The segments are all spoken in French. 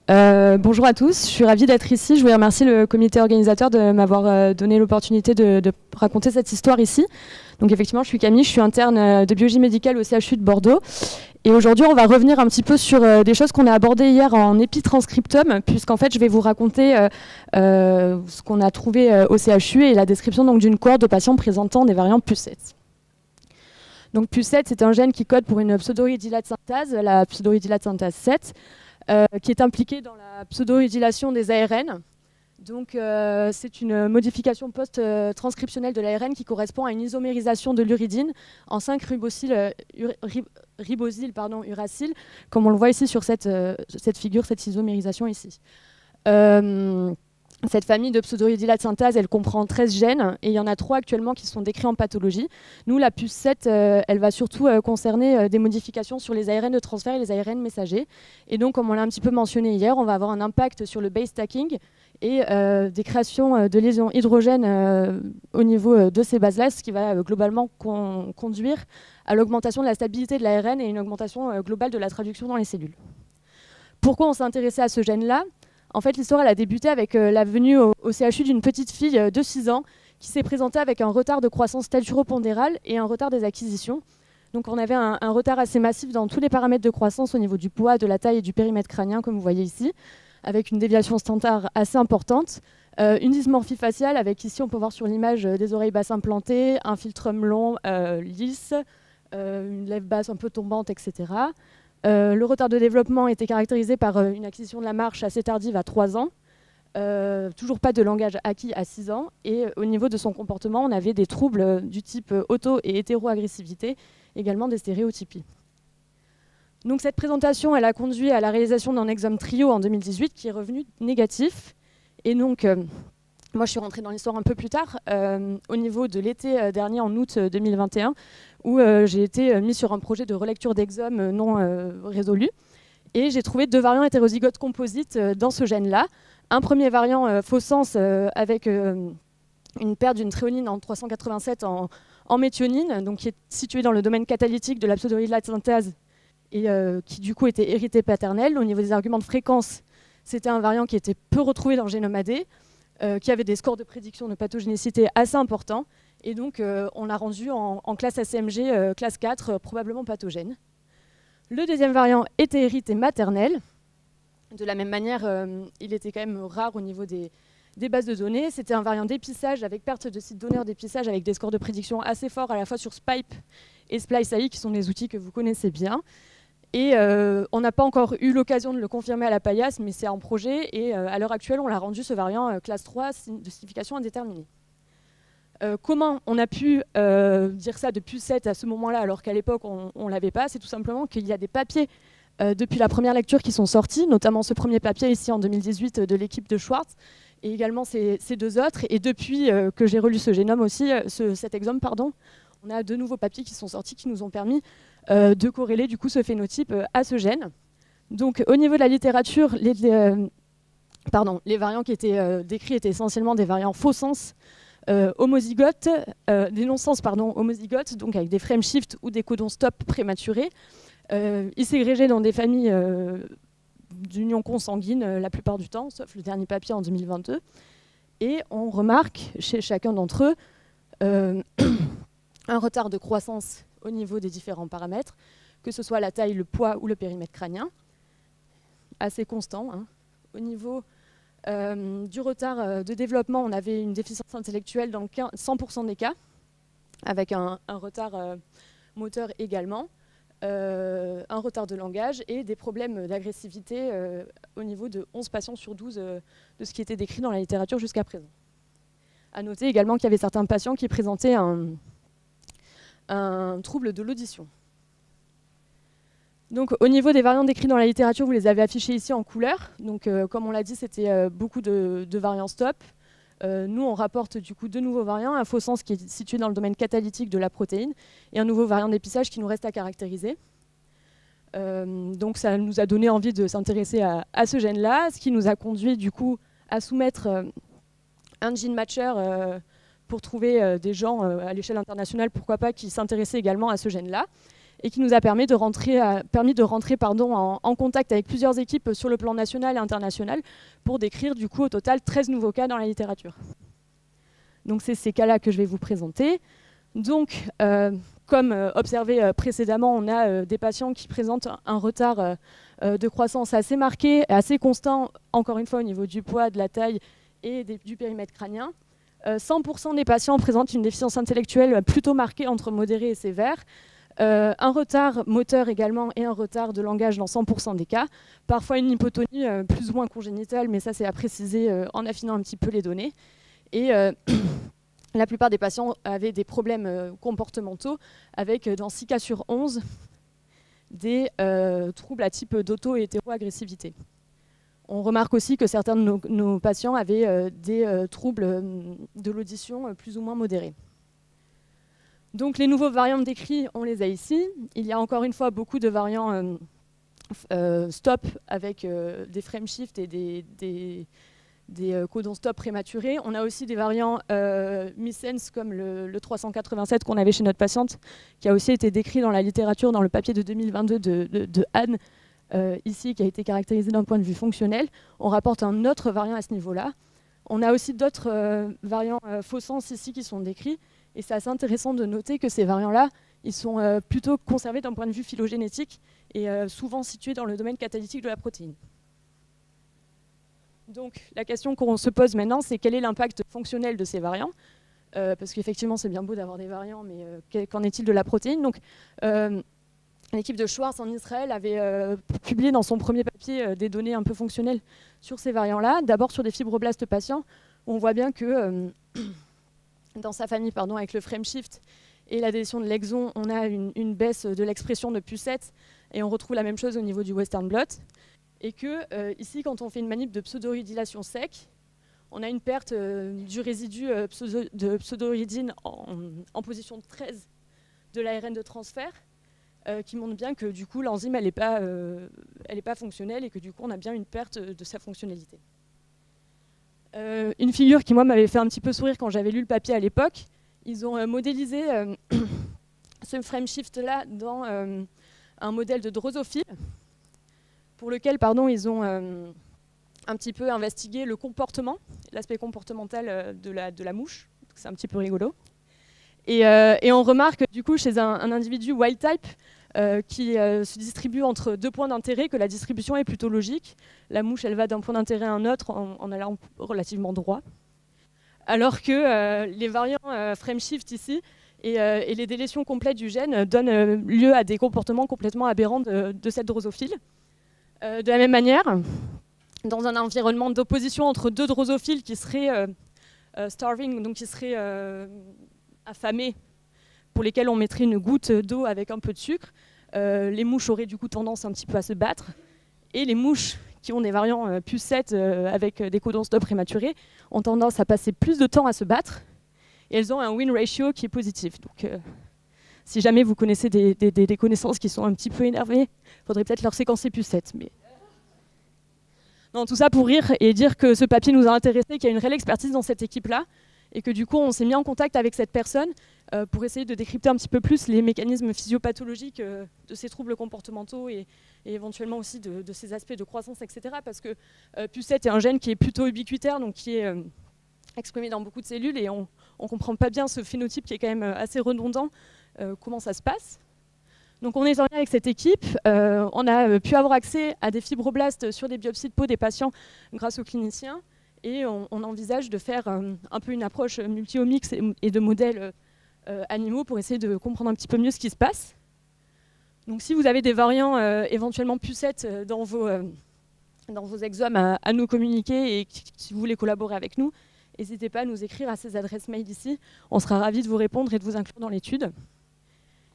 Bonjour à tous, je suis ravie d'être ici. Je voulais remercier le comité organisateur de m'avoir donné l'opportunité de raconter cette histoire ici. Donc effectivement, je suis Camille, je suis interne de biologie médicale au CHU de Bordeaux. Et aujourd'hui, on va revenir un petit peu sur des choses qu'on a abordées hier en épitranscriptum, puisqu'en fait, je vais vous raconter ce qu'on a trouvé au CHU et la description donc, d'une cohorte de patients présentant des variants PUS7. Donc PUS7, c'est un gène qui code pour une pseudohydrolate synthase, la pseudohydrolate synthase 7, qui est impliquée dans la pseudohydrylation des ARN. Donc c'est une modification post-transcriptionnelle de l'ARN qui correspond à une isomérisation de l'uridine en 5 ribosyl uracile, comme on le voit ici sur cette figure, cette isomérisation ici. Cette famille de pseudohydrolate synthase, elle comprend 13 gènes et il y en a 3 actuellement qui sont décrits en pathologie. Nous, la PUS7, elle va surtout concerner des modifications sur les ARN de transfert et les ARN messagers. Et donc, comme on l'a un petit peu mentionné hier, on va avoir un impact sur le base stacking et des créations de lésions hydrogènes au niveau de ces bases-là, ce qui va globalement conduire à l'augmentation de la stabilité de l'ARN et une augmentation globale de la traduction dans les cellules. Pourquoi on s'est intéressé à ce gène-là ? En fait, l'histoire elle a débuté avec la venue au CHU d'une petite fille de 6 ans qui s'est présentée avec un retard de croissance staturopondérale et un retard des acquisitions. Donc on avait un retard assez massif dans tous les paramètres de croissance au niveau du poids, de la taille et du périmètre crânien, comme vous voyez ici, avec une déviation standard assez importante. Une dysmorphie faciale avec ici, on peut voir sur l'image des oreilles basses implantées, un philtrum long lisse, une lèvre basse un peu tombante, etc. Le retard de développement était caractérisé par une acquisition de la marche assez tardive à 3 ans, toujours pas de langage acquis à 6 ans, et au niveau de son comportement, on avait des troubles du type auto- et hétéroagressivité, également des stéréotypies. Donc cette présentation, elle a conduit à la réalisation d'un exome trio en 2018 qui est revenu négatif, et donc moi je suis rentrée dans l'histoire un peu plus tard, au niveau de l'été dernier, en août 2021, où j'ai été mise sur un projet de relecture d'exome non résolu. Et j'ai trouvé 2 variants hétérozygotes composites dans ce gène-là. Un premier variant faux sens avec une perte d'une tréonine en 387 en méthionine, donc qui est située dans le domaine catalytique de la pseudohydrolate synthase et qui du coup était héritée paternelle. Au niveau des arguments de fréquence, c'était un variant qui était peu retrouvé dans le génome AD, qui avait des scores de prédiction de pathogénicité assez importants. Et donc, on l'a rendu en classe ACMG, classe 4, probablement pathogène. Le deuxième variant était hérité maternel. De la même manière, il était quand même rare au niveau des bases de données. C'était un variant d'épissage avec perte de site donneur d'épissage avec des scores de prédiction assez forts à la fois sur SPIPE et SpliceAI, qui sont des outils que vous connaissez bien. Et on n'a pas encore eu l'occasion de le confirmer à la paillasse, mais c'est en projet. Et à l'heure actuelle, on l'a rendu ce variant classe 3 de signification indéterminée. Comment on a pu dire ça de PUS7 à ce moment-là, alors qu'à l'époque, on ne l'avait pas? C'est tout simplement qu'il y a des papiers depuis la première lecture qui sont sortis, notamment ce premier papier ici en 2018 de l'équipe de Schwartz, et également ces 2 autres. Et depuis que j'ai relu ce génome aussi, cet exome, pardon, on a 2 nouveaux papiers qui sont sortis qui nous ont permis de corréler du coup ce phénotype à ce gène. Donc au niveau de la littérature, les variants qui étaient décrits étaient essentiellement des variants faux sens homozygotes, des non-sens homozygotes, donc avec des frame shift ou des codons stop prématurés. Ils ségrégeaient dans des familles d'union consanguine la plupart du temps, sauf le dernier papier en 2022. Et on remarque chez chacun d'entre eux un retard de croissance au niveau des différents paramètres, que ce soit la taille, le poids ou le périmètre crânien, assez constant. Hein. Au niveau du retard de développement, on avait une déficience intellectuelle dans 100% des cas, avec un retard moteur également, un retard de langage et des problèmes d'agressivité au niveau de 11 patients sur 12 de ce qui était décrit dans la littérature jusqu'à présent. À noter également qu'il y avait certains patients qui présentaient un trouble de l'audition. Donc, au niveau des variants décrits dans la littérature, vous les avez affichés ici en couleur. Donc, comme on l'a dit, c'était beaucoup de variants stop. Nous, on rapporte du coup 2 nouveaux variants, un faux sens qui est situé dans le domaine catalytique de la protéine et un nouveau variant d'épissage qui nous reste à caractériser. Donc, ça nous a donné envie de s'intéresser à ce gène-là, ce qui nous a conduit du coup à soumettre un gene matcher pour trouver des gens à l'échelle internationale, pourquoi pas, qui s'intéressaient également à ce gène-là. et qui nous a permis de rentrer, en contact avec plusieurs équipes sur le plan national et international pour décrire du coup au total 13 nouveaux cas dans la littérature. Donc c'est ces cas-là que je vais vous présenter. Donc, comme observé précédemment, on a des patients qui présentent un retard de croissance assez marqué, assez constant, encore une fois au niveau du poids, de la taille et du périmètre crânien. 100% des patients présentent une déficience intellectuelle plutôt marquée entre modérée et sévère. Un retard moteur également et un retard de langage dans 100% des cas. Parfois une hypotonie plus ou moins congénitale, mais ça c'est à préciser en affinant un petit peu les données. Et la plupart des patients avaient des problèmes comportementaux avec, dans 6 cas sur 11, des troubles à type d'auto-hétéro-agressivité. On remarque aussi que certains de nos patients avaient des troubles de l'audition plus ou moins modérés. Donc les nouveaux variants décrits, on les a ici. Il y a encore une fois beaucoup de variants stop avec des frame shift et des codons stop prématurés. On a aussi des variants missense comme le 387 qu'on avait chez notre patiente, qui a aussi été décrit dans la littérature dans le papier de 2022 de Anne, ici, qui a été caractérisé d'un point de vue fonctionnel. On rapporte un autre variant à ce niveau-là. On a aussi d'autres variants faux sens ici qui sont décrits. Et c'est assez intéressant de noter que ces variants-là, ils sont plutôt conservés d'un point de vue phylogénétique et souvent situés dans le domaine catalytique de la protéine. Donc la question qu'on se pose maintenant, c'est quel est l'impact fonctionnel de ces variants, parce qu'effectivement c'est bien beau d'avoir des variants, mais qu'en est-il de la protéine? Donc l'équipe de Schwartz en Israël avait publié dans son premier papier des données un peu fonctionnelles sur ces variants-là, d'abord sur des fibroblastes patients. On voit bien que dans sa famille, avec le frame shift et la délétion de l'exon, on a une baisse de l'expression de PU7, et on retrouve la même chose au niveau du western blot. Et que ici, quand on fait une manip de pseudoryddylation sec, on a une perte du résidu de pseudoryddine en position 13 de l'ARN de transfert, qui montre bien que du coup l'enzyme elle n'est pas fonctionnelle et que du coup on a bien une perte de sa fonctionnalité. Une figure qui moi m'avait fait un petit peu sourire quand j'avais lu le papier à l'époque, ils ont modélisé ce frame shift là dans un modèle de drosophile, pour lequel ils ont un petit peu investigué le comportement, l'aspect comportemental de la mouche. C'est un petit peu rigolo. Et on remarque du coup chez un individu wild type qui se distribue entre 2 points d'intérêt que la distribution est plutôt logique. La mouche elle va d'un point d'intérêt à un autre en allant relativement droit. Alors que les variants frame shift ici et les délétions complètes du gène donnent lieu à des comportements complètement aberrants de cette drosophile. De la même manière, dans un environnement d'opposition entre 2 drosophiles qui seraient starving, donc qui seraient affamés, pour lesquels on mettrait une goutte d'eau avec un peu de sucre, les mouches auraient du coup tendance un petit peu à se battre, et les mouches qui ont des variants PU7 avec des codons stop prématurés ont tendance à passer plus de temps à se battre, et elles ont un win ratio qui est positif. Donc, si jamais vous connaissez des connaissances qui sont un petit peu énervées, il faudrait peut-être leur séquencer PU7. Mais... Non, tout ça pour rire et dire que ce papier nous a intéressés, qu'il y a une réelle expertise dans cette équipe-là, et que du coup on s'est mis en contact avec cette personne pour essayer de décrypter un petit peu plus les mécanismes physiopathologiques de ces troubles comportementaux et éventuellement aussi de ces aspects de croissance, etc. Parce que PU7 est un gène qui est plutôt ubiquitaire, donc qui est exprimé dans beaucoup de cellules, et on ne comprend pas bien ce phénotype qui est quand même assez redondant, comment ça se passe. Donc on est en lien avec cette équipe, on a pu avoir accès à des fibroblastes sur des biopsies de peau des patients grâce aux cliniciens, et on envisage de faire un peu une approche multi-omics et de modèles animaux pour essayer de comprendre un petit peu mieux ce qui se passe. Donc si vous avez des variants éventuellement PU7 dans vos exomes à nous communiquer, et si vous voulez collaborer avec nous, n'hésitez pas à nous écrire à ces adresses mail ici, on sera ravis de vous répondre et de vous inclure dans l'étude.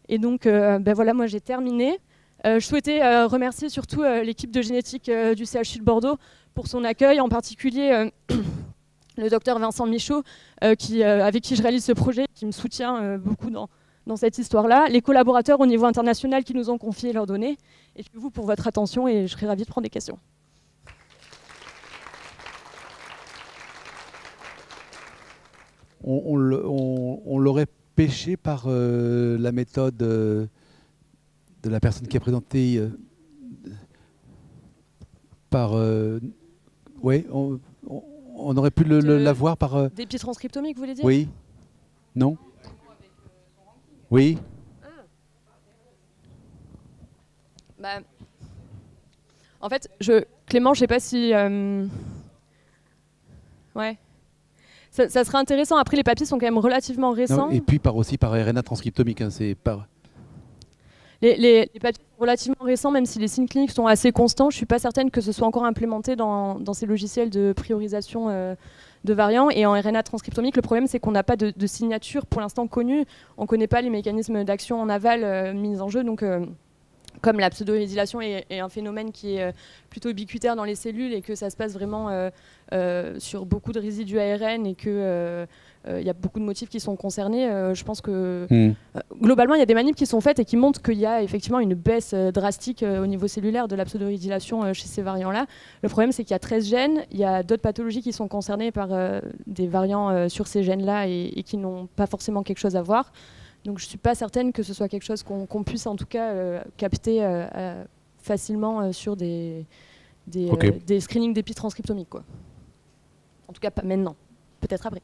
Et donc voilà, moi j'ai terminé. Je souhaitais remercier surtout l'équipe de génétique du CHU de Bordeaux pour son accueil, en particulier le docteur Vincent Michaud, avec qui je réalise ce projet, qui me soutient beaucoup dans cette histoire-là, les collaborateurs au niveau international qui nous ont confié leurs données, et puis vous pour votre attention, et je serai ravie de prendre des questions. On l'aurait pêché par la méthode de la personne qui a présenté par... oui, on aurait pu la voir par... D'épitranscriptomie, vous voulez dire? Oui. Non. Oui. Bah, en fait, Clément, je sais pas si... ouais. Ça serait intéressant. Après, les papiers sont quand même relativement récents. Non, et puis aussi par RNA transcriptomique. Hein, c'est par... Les papiers sont relativement récents, même si les signes cliniques sont assez constants. Je ne suis pas certaine que ce soit encore implémenté dans ces logiciels de priorisation de variants. Et en RNA transcriptomique, le problème, c'est qu'on n'a pas de signature pour l'instant connue. On ne connaît pas les mécanismes d'action en aval mis en jeu. Donc, comme la pseudo-hédylation est un phénomène qui est plutôt ubiquitaire dans les cellules et que ça se passe vraiment sur beaucoup de résidus ARN et que il y a beaucoup de motifs qui sont concernés, je pense que globalement, il y a des manips qui sont faites et qui montrent qu'il y a effectivement une baisse drastique au niveau cellulaire de la pseudo-hédylation chez ces variants-là. Le problème, c'est qu'il y a 13 gènes, il y a d'autres pathologies qui sont concernées par des variants sur ces gènes-là et qui n'ont pas forcément quelque chose à voir. Donc je ne suis pas certaine que ce soit quelque chose qu'on puisse en tout cas capter facilement sur des screenings d'épitranscriptomiques, quoi. En tout cas pas maintenant, peut-être après.